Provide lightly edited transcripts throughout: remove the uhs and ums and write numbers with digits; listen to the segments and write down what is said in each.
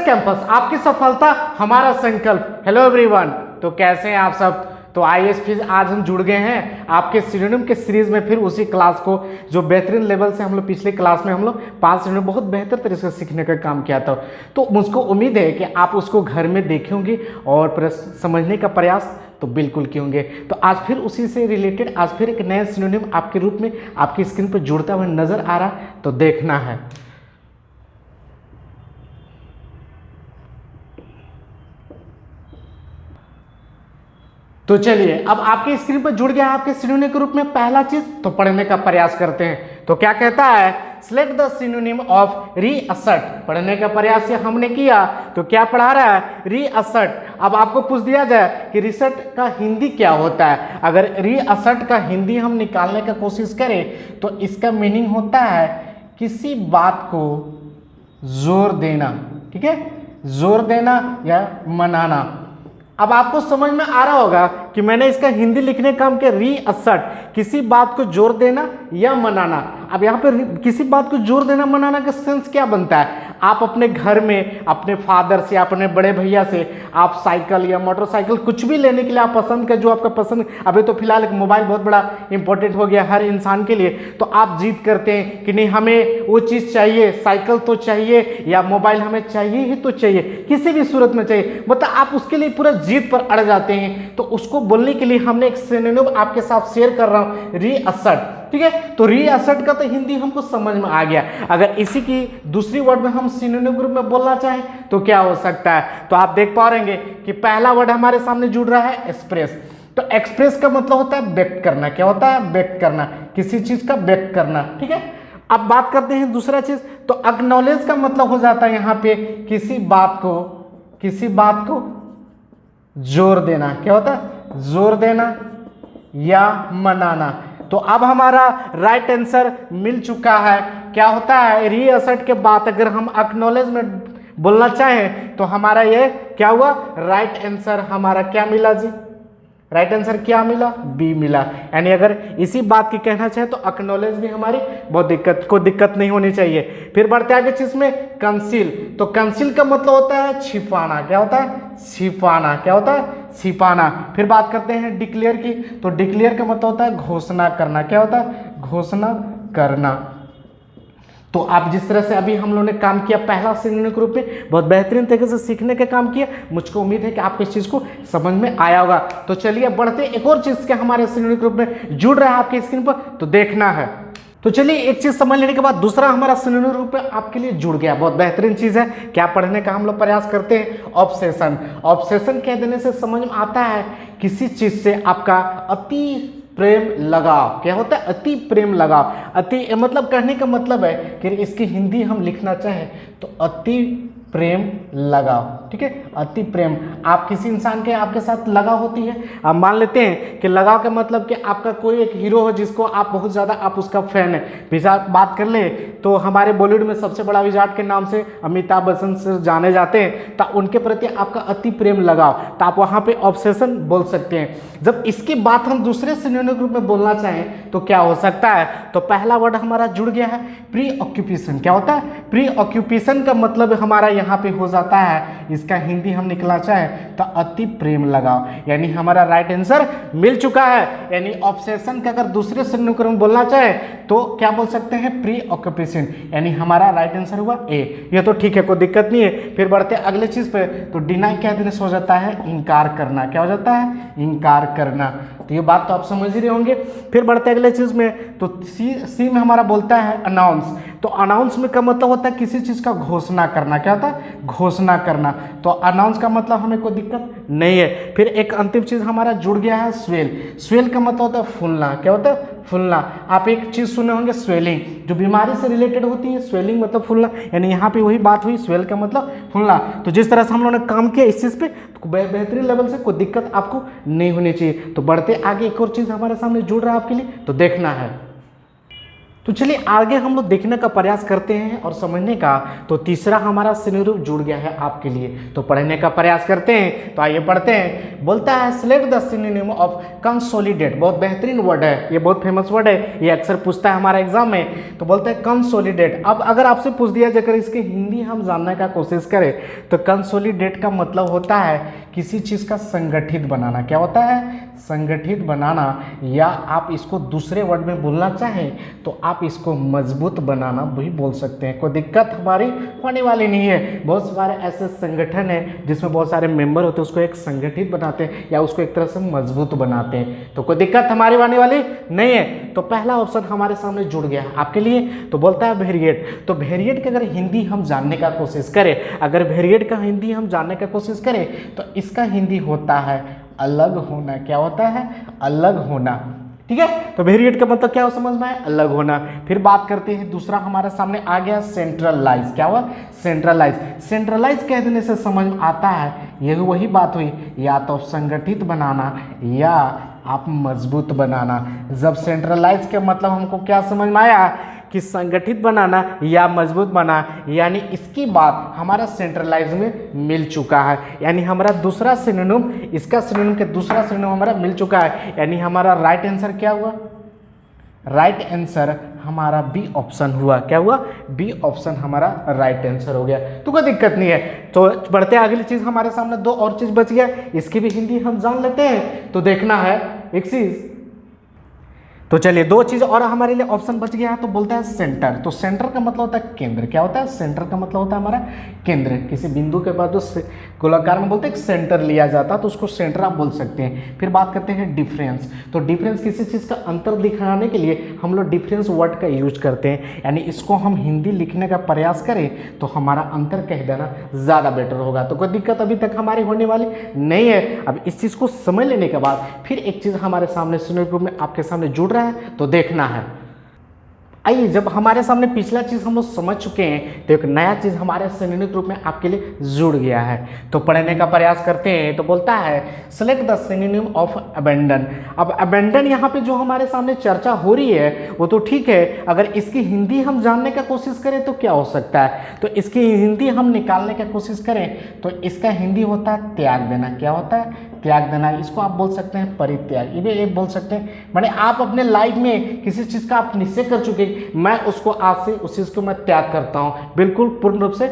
Success campus, आपकी सफलता हमारा संकल्प। हेलो एवरीवन, तो कैसे हैं आप सब। तो आइए फिर आज हम जुड़ गए हैं आपके सिनोनिम के सीरीज में, फिर उसी क्लास को जो बेहतरीन लेवल से हम लोग पिछले क्लास में हम लोग 5 सिनोनिम बहुत बेहतर तरीके से सीखने का काम किया था। तो मुझको उम्मीद है कि आप उसको घर में देखेंगे और समझने का प्रयास तो बिल्कुल किए होंगे। तो आज फिर उसी से रिलेटेड आज फिर एक नया सिनोनिम आपके रूप में आपकी स्क्रीन पर जुड़ता हुआ नजर आ रहा, तो देखना है। तो चलिए, अब आपकी स्क्रीन पर जुड़ गया आपके सिनोनिम के रूप में पहला चीज, तो पढ़ने का प्रयास करते हैं। तो क्या कहता है, सिलेक्ट द सिनोनिम ऑफ रीअसर्ट। पढ़ने का प्रयास हमने किया, तो क्या पढ़ा रहा है, रीअसर्ट। अब आपको पूछ दिया जाए कि रिसर्ट का हिंदी क्या होता है। अगर रीअसर्ट का हिंदी हम निकालने का कोशिश करें तो इसका मीनिंग होता है किसी बात को जोर देना, ठीक है, जोर देना या मनाना। अब आपको समझ में आ रहा होगा कि मैंने इसका हिंदी लिखने का काम किया, रीअसर्ट, किसी बात को जोर देना या मनाना। अब यहाँ पे किसी बात को जोर देना मनाना का सेंस क्या बनता है, आप अपने घर में अपने फादर से, अपने बड़े भैया से आप साइकिल या मोटरसाइकिल कुछ भी लेने के लिए आप पसंद कर, जो आपका पसंद, अभी तो फिलहाल एक मोबाइल बहुत बड़ा इंपॉर्टेंट हो गया हर इंसान के लिए, तो आप जिद करते हैं कि नहीं हमें वो चीज़ चाहिए, साइकिल तो चाहिए या मोबाइल हमें चाहिए ही तो चाहिए, किसी भी सूरत में चाहिए, मतलब आप उसके लिए पूरा जिद पर अड़ जाते हैं। तो उसको बोलने के लिए हमने एक सिनोनिम आपके साथ शेयर कर रहा हूँ, रीअसर्ट, ठीक है। तो रीअसर्ट का तो हिंदी हमको समझ में आ गया। अगर इसी की दूसरी वर्ड में हम सिनोनिम ग्रुप में बोलना चाहें तो क्या हो सकता है, तो आप देख पा रहेंगे कि पहला वर्ड हमारे सामने जुड़ रहा है एक्सप्रेस। तो एक्सप्रेस का मतलब होता है व्यक्त करना। क्या होता है, व्यक्त करना, किसी चीज का व्यक्त करना, ठीक है। अब बात करते हैं दूसरा चीज, तो एक्नॉलेज का मतलब हो जाता है यहाँ पे किसी बात को जोर देना। क्या होता है, जोर देना या मनाना। तो अब हमारा राइट आंसर मिल चुका है। क्या होता है, रीअसर्ट के बाद अगर हम एक्नॉलेज में बोलना चाहें तो हमारा ये क्या हुआ, राइट आंसर हमारा क्या मिला जी, राइट आंसर क्या मिला, बी मिला। यानी अगर इसी बात की कहना चाहे तो एक्नॉलेज भी हमारी बहुत दिक्कत नहीं होनी चाहिए। फिर बढ़ते आगे चीज में कंसील। तो कंसील का मतलब होता है छिपाना। क्या होता है, छिपाना। क्या होता है, छिपाना। फिर बात करते हैं डिक्लेयर की। तो डिक्लेयर का मतलब होता है घोषणा करना। क्या होता है, घोषणा करना। तो आप जिस तरह से अभी हम लोगों ने काम किया पहला सिनोनिम के रूप में, बहुत बेहतरीन तरीके से सीखने का काम किया। मुझको उम्मीद है कि आपको इस चीज़ को समझ में आया होगा। तो चलिए बढ़ते एक और चीज़ के हमारे सिनोनिम के रूप में जुड़ रहा है आपकी स्क्रीन पर, तो देखना है। तो चलिए एक चीज समझ लेने के बाद दूसरा हमारा सिनोनिम रूप में आपके लिए जुड़ गया, बहुत बेहतरीन चीज है। क्या पढ़ने का हम लोग प्रयास करते हैं, ऑब्सेशन। ऑब्सेशन कह देने से समझ में आता है किसी चीज से आपका अति प्रेम लगाव। क्या होता है, अति प्रेम लगाव। अति मतलब कहने का मतलब है कि इसकी हिंदी हम लिखना चाहें तो अति प्रेम लगाव, ठीक है, अति प्रेम। आप किसी इंसान के आपके साथ लगाव होती है, आप मान लेते हैं कि लगाव का मतलब कि आपका कोई एक हीरो हो जिसको आप बहुत ज़्यादा आप उसका फैन है। विजाट बात कर ले तो हमारे बॉलीवुड में सबसे बड़ा विजाट के नाम से अमिताभ बच्चन से जाने जाते हैं, तो उनके प्रति आपका अति प्रेम लगाव, तो आप वहाँ पे ऑब्सेशन बोल सकते हैं। जब इसकी बात हम दूसरे सिनोनिम ग्रुप में बोलना चाहें तो क्या हो सकता है, तो पहला वर्ड हमारा जुड़ गया है प्री ऑक्यूपेशन। क्या होता है, प्री ऑक्यूपेशन का मतलब हमारा यहाँ पे हो जाता है, इसका हिंदी हम निकला चाहे तो अति प्रेम लगाओ। यानी हमारा राइट आंसर मिल चुका है। यानी ऑब्सेशन का अगर दूसरे सिनोनिम में बोलना चाहे तो क्या बोल सकते हैं, प्री ऑक्यूपेशन। यानी हमारा राइट आंसर हुआ ए। ये तो ठीक है, कोई दिक्कत नहीं है। फिर बढ़ते अगले चीज पे, तो डिनाई क्या देने से हो जाता है, इनकार करना। क्या हो जाता है, इनकार करना। तो ये बात तो आप समझ ही रहे होंगे। फिर बढ़ते अगले चीज में, तो सी में हमारा बोलता है अनाउंस। तो अनाउंस में का मतलब होता है किसी चीज का घोषणा करना। क्या होता है, घोषणा करना। तो अनाउंस का मतलब हमें कोई दिक्कत नहीं है। फिर एक अंतिम चीज हमारा जुड़ गया है स्वेल। स्वेल का मतलब होता है फूलना। क्या होता है, फूलना। आप एक चीज सुने होंगे स्वेलिंग, जो बीमारी से रिलेटेड होती है, स्वेलिंग मतलब फूलना। यानी यहाँ पे वही बात हुई, स्वेल का मतलब फूलना। तो जिस तरह से हम लोगों ने काम किया इस चीज पे, तो बेहतरीन लेवल से कोई दिक्कत आपको नहीं होनी चाहिए। तो बढ़ते आगे एक और चीज हमारे सामने जुड़ रहा है आपके लिए, तो देखना है। तो चलिए आगे हम लोग देखने का प्रयास करते हैं और समझने का। तो तीसरा हमारा सिनोनिम जुड़ गया है आपके लिए, तो पढ़ने का प्रयास करते हैं। तो आइए पढ़ते हैं। बोलता है select the synonym of consolidate. बहुत बेहतरीन वर्ड है, ये बहुत फेमस वर्ड है, ये अक्सर पूछता है हमारा एग्जाम में। तो बोलते हैं कंसोलिडेट। अब अगर आपसे पूछ दिया जाकर इसकी हिंदी हम जानने का कोशिश करें तो कंसोलिडेट का मतलब होता है किसी चीज़ का संगठित बनाना। क्या होता है? संगठित बनाना, या आप इसको दूसरे वर्ड में बोलना चाहें तो आप इसको मजबूत बनाना भी बोल सकते हैं। कोई दिक्कत हमारी होने वाली नहीं है। बहुत सारे ऐसे संगठन हैं जिसमें बहुत सारे मेंबर होते हैं, उसको एक संगठित बनाते हैं या उसको एक तरह से मजबूत बनाते हैं। तो कोई दिक्कत हमारी होने वाली नहीं है। तो पहला ऑप्शन हमारे सामने जुड़ गया है आपके लिए। तो बोलता है वेरिएट। तो वेरिएट की अगर हिंदी हम जानने का कोशिश करें, अगर वेरिएट का हिंदी हम जानने का कोशिश करें तो इसका हिंदी होता है अलग होना। क्या होता है? अलग होना। ठीक है, तो वेरिएट का मतलब क्या हो समझ में आया? अलग होना। फिर बात करते हैं दूसरा हमारे सामने आ गया सेंट्रलाइज। क्या हुआ? सेंट्रलाइज। सेंट्रलाइज कह देने से समझ में आता है यही वही बात हुई, या तो संगठित बनाना या आप मजबूत बनाना। जब सेंट्रलाइज के मतलब हमको क्या समझ में आया कि संगठित बनाना या मजबूत बना, यानी इसकी बात हमारा सेंट्रलाइज में मिल चुका है। यानी हमारा दूसरा सिनोनिम, इसका सिनोनिम के दूसरा सिनोनिम हमारा मिल चुका है। यानी हमारा राइट आंसर क्या हुआ? राइट आंसर हमारा बी ऑप्शन हुआ। क्या हुआ? बी ऑप्शन हमारा राइट आंसर हो गया। तो कोई दिक्कत नहीं है। तो बढ़ते अगली चीज हमारे सामने दो और चीज बच गया, इसकी भी हिंदी हम जान लेते हैं। तो देखना है एक चीज। तो चलिए दो चीज और हमारे लिए ऑप्शन बच गया है। तो बोलता है सेंटर। तो सेंटर का मतलब होता है केंद्र। क्या होता है? सेंटर का मतलब होता है हमारा केंद्र। किसी बिंदु के बाद उस गोलाकार में बोलते हैं सेंटर लिया जाता है, तो उसको सेंटर आप बोल सकते हैं। फिर बात करते हैं डिफरेंस। तो डिफरेंस किसी चीज़ का अंतर दिखाने के लिए हम लोग डिफरेंस वर्ड का यूज करते हैं। यानी इसको हम हिंदी लिखने का प्रयास करें तो हमारा अंतर कह देना ज़्यादा बेटर होगा। तो कोई दिक्कत अभी तक हमारी होने वाली नहीं है। अब इस चीज़ को समझ लेने के बाद फिर एक चीज़ हमारे सामने सिनोनिम में आपके सामने जुड़ रहा है, तो देखना है। आइए, जब हमारे सामने पिछला चीज़ हम लोग समझ चुके हैं तो एक नया चीज़ हमारे सिनोनिम रूप में आपके लिए जुड़ गया है। तो पढ़ने का प्रयास करते हैं। तो बोलता है select the synonym of abandon. अब अबेंडन यहाँ पे जो हमारे सामने चर्चा हो रही है वो तो ठीक है, अगर इसकी हिंदी हम जानने का कोशिश करें तो क्या हो सकता है? तो इसकी हिंदी हम निकालने का कोशिश करें तो इसका हिंदी होता है त्याग देना। क्या होता है? त्याग देना। इसको आप बोल सकते हैं परित्याग। ये बोल सकते हैं माने आप अपने लाइफ में किसी चीज़ का आप निश्चय कर चुके, मैं उसको आज से उस चीज़ को मैं त्याग करता हूँ, बिल्कुल पूर्ण रूप से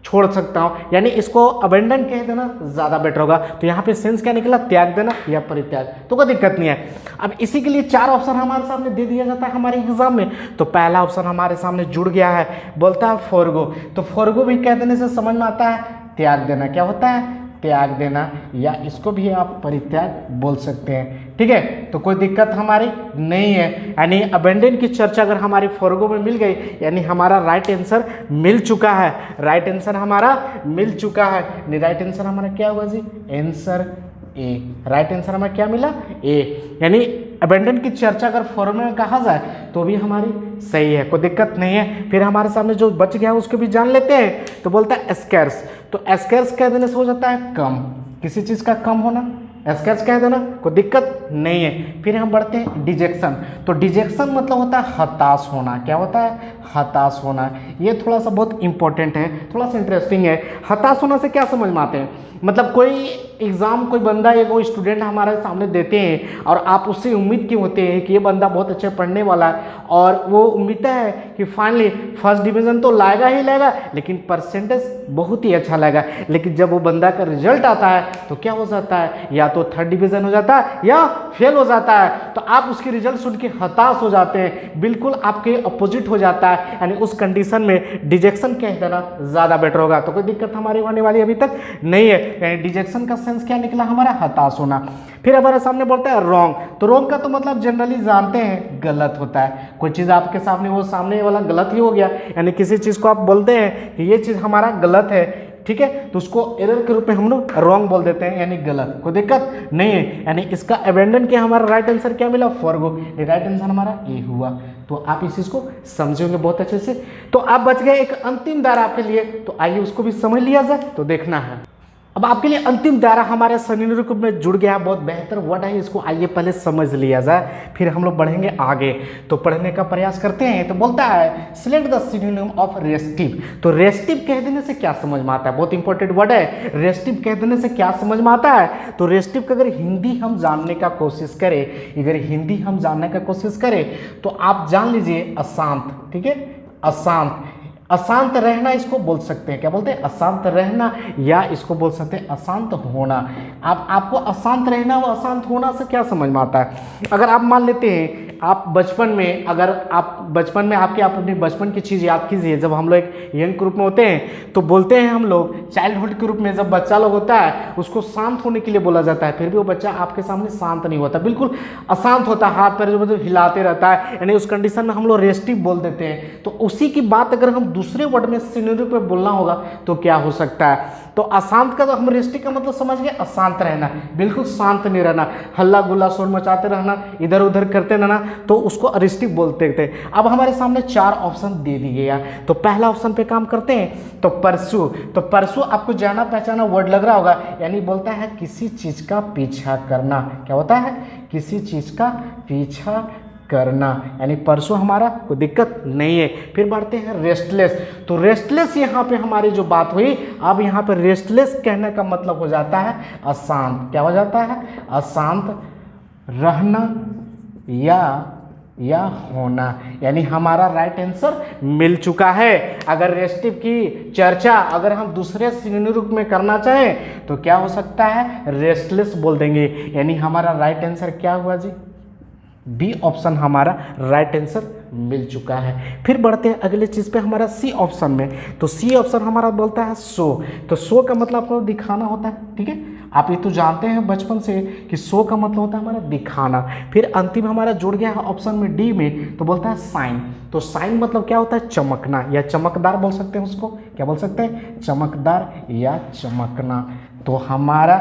छोड़ सकता हूँ। यानी इसको अबेंडन कह देना ज़्यादा बेटर होगा। तो यहाँ पे सेंस क्या निकला? त्याग देना या परित्याग। तो कोई दिक्कत नहीं है। अब इसी के लिए चार ऑप्शन हमारे सामने दे दिया जाता है हमारे एग्जाम में। तो पहला ऑप्शन हमारे सामने जुड़ गया है, बोलता है फॉरगो। तो फॉरगो भी कह देने से समझ में आता है त्याग देना। क्या होता है? त्याग देना, या इसको भी आप परित्याग बोल सकते हैं। ठीक है, तो कोई दिक्कत हमारी नहीं है। यानी अबेंडन की चर्चा अगर हमारी फॉरगो में मिल गई, यानी हमारा राइट आंसर मिल चुका है। राइट आंसर हमारा मिल चुका है। राइट आंसर हमारा क्या हुआ जी? Answer A. राइट आंसर हमें क्या मिला? ए। यानी अबेंडन की चर्चा अगर फॉर्म में कहा जाए तो भी हमारी सही है, कोई दिक्कत नहीं है। फिर हमारे सामने जो बच गया है उसको भी जान लेते हैं। तो बोलता है स्कैर्स। तो स्कैर्स कह देने से हो जाता है कम, किसी चीज़ का कम होना। स्कैर्स कह देना, कोई दिक्कत नहीं है। फिर हम बढ़ते हैं डिजेक्शन। तो डिजेक्शन मतलब होता है हताश होना। क्या होता है? हताश होना। ये थोड़ा सा बहुत इंपॉर्टेंट है, थोड़ा सा इंटरेस्टिंग है। हताश होना से क्या समझ में आते हैं? मतलब कोई एग्ज़ाम कोई बंदा या कोई स्टूडेंट हमारे सामने देते हैं और आप उससे उम्मीद की होते हैं कि ये बंदा बहुत अच्छे पढ़ने वाला है और वो उम्मीद है कि फाइनली फर्स्ट डिवीज़न तो लाएगा ही लाएगा, लेकिन परसेंटेज बहुत ही अच्छा लाएगा। लेकिन जब वो बंदा का रिजल्ट आता है तो क्या हो जाता है? या तो थर्ड डिवीज़न हो जाता है या फेल हो जाता है। तो आप उसकी रिजल्ट सुन के हताश हो जाते हैं, बिल्कुल आपके अपोजिट हो जाता है। यानी उस कंडीशन में डिजेक्शन कह देना ज़्यादा बेटर होगा। तो कोई दिक्कत हमारी होने वाली अभी तक नहीं है। डिजेक्शन का सेंस क्या निकला? हमारा हताश होना। फिर हमारे सामने बोलता है रॉन्ग। तो रॉन्ग का तो मतलब जनरली जानते हैं गलत होता है। कोई चीज़ आपके सामने, वो सामने वाला गलत ही हो गया। यानी किसी चीज़ को आप बोलते हैं कि ये चीज़ हमारा गलत है, ठीक है, तो उसको एरर के रूप में हम लोग रॉन्ग बोल देते हैं, यानी गलत। कोई दिक्कत नहीं है। यानी इसका अबेंडन के हमारा राइट आंसर क्या मिला? फॉरगो। राइट आंसर हमारा ए हुआ। तो आप इस चीज़ को समझेंगे बहुत अच्छे से। तो आप बच गए एक अंतिम दार आपके लिए। तो आइए उसको भी समझ लिया जाए। तो देखना है। अब आपके लिए अंतिम दायरा हमारे सिनोनिम में जुड़ गया, बहुत बेहतर वर्ड है, इसको आइए पहले समझ लिया जाए, फिर हम लोग बढ़ेंगे आगे। तो पढ़ने का प्रयास करते हैं। तो बोलता है select the synonym of restive. तो रेस्टिव कह देने से क्या समझ में आता है, बहुत इंपॉर्टेंट वर्ड है, रेस्टिव कह देने से क्या समझ में आता है। तो रेस्टिव का अगर हिंदी हम जानने का कोशिश करें, अगर हिंदी हम जानने का कोशिश करें तो आप जान लीजिए अशांत, ठीक है, अशांत, अशांत रहना इसको बोल सकते हैं, क्या बोलते हैं, अशांत रहना, या इसको बोल सकते हैं अशांत होना। आपको अशांत रहना व अशांत होना से क्या समझ में आता है। अगर आप मान लेते हैं आप बचपन में, अगर आप बचपन में आप अपनी बचपन की चीज़ याद कीजिए, जब हम लोग एक यंग ग्रुप में होते हैं तो बोलते हैं हम लोग चाइल्डहुड के ग्रुप में, जब बच्चा लोग होता है उसको शांत होने के लिए बोला जाता है, फिर भी वो बच्चा आपके सामने शांत नहीं होता, बिल्कुल अशांत होता है, हाथ पैर जो हिलाते रहता है, यानी उस कंडीशन में हम लोग रेस्टिव बोल देते हैं। तो उसी की बात अगर हम दूसरे वर्ड में सिनोनिम पे बोलना होगा तो क्या हो सकता है। तो अशांत का तो हम रेस्टिव का मतलब समझ गए, अशांत रहना, बिल्कुल शांत नहीं रहना, हल्ला गुल्ला शोर मचाते रहना, इधर उधर करते रहना, तो उसको रेस्टिव बोलते थे। अब हमारे सामने 4 ऑप्शन दे दिए गया, तो पहला ऑप्शन पे काम करते हैं। तो परसू, तो परसू आपको जाना पहचाना वर्ड लग रहा होगा, यानी बोलता है किसी चीज का पीछा करना, क्या होता है, किसी चीज का पीछा करना, यानी परसों हमारा कोई दिक्कत नहीं है। फिर बढ़ते हैं रेस्टलेस। तो रेस्टलेस यहाँ पे हमारी जो बात हुई, अब यहाँ पे रेस्टलेस कहने का मतलब हो जाता है अशांत, क्या हो जाता है, अशांत रहना या होना, यानी हमारा राइट आंसर मिल चुका है। अगर रेस्टिव की चर्चा अगर हम दूसरे सिनोनिम में करना चाहें तो क्या हो सकता है, रेस्टलेस बोल देंगे, यानी हमारा राइट आंसर क्या हुआ जी, बी ऑप्शन हमारा राइट आंसर मिल चुका है। फिर बढ़ते हैं अगले चीज़ पे, हमारा सी ऑप्शन में। तो सी ऑप्शन हमारा बोलता है शो। तो शो का मतलब आपको दिखाना होता है, ठीक है, आप ये तो जानते हैं बचपन से कि शो का मतलब होता है हमारा दिखाना। फिर अंतिम हमारा जुड़ गया है ऑप्शन में डी में, तो बोलता है साइन। तो साइन मतलब क्या होता है, चमकना या चमकदार बोल सकते हैं उसको, क्या बोल सकते हैं, चमकदार या चमकना। तो हमारा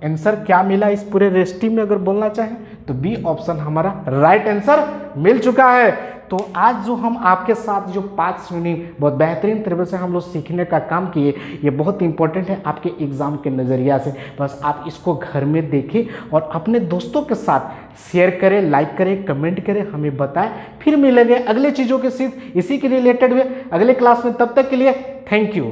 आंसर क्या मिला इस पूरे रेस्टिव में अगर बोलना चाहें तो बी ऑप्शन हमारा राइट आंसर मिल चुका है। तो आज जो हम आपके साथ जो 5 सिनोनिम बहुत बेहतरीन तरीके से हम लोग सीखने का काम किए, ये बहुत इंपॉर्टेंट है आपके एग्जाम के नज़रिया से। बस आप इसको घर में देखें और अपने दोस्तों के साथ शेयर करें, लाइक करें, कमेंट करें, हमें बताएं। फिर मिलेंगे अगले चीज़ों के साथ इसी के रिलेटेड हुए अगले क्लास में, तब तक के लिए थैंक यू।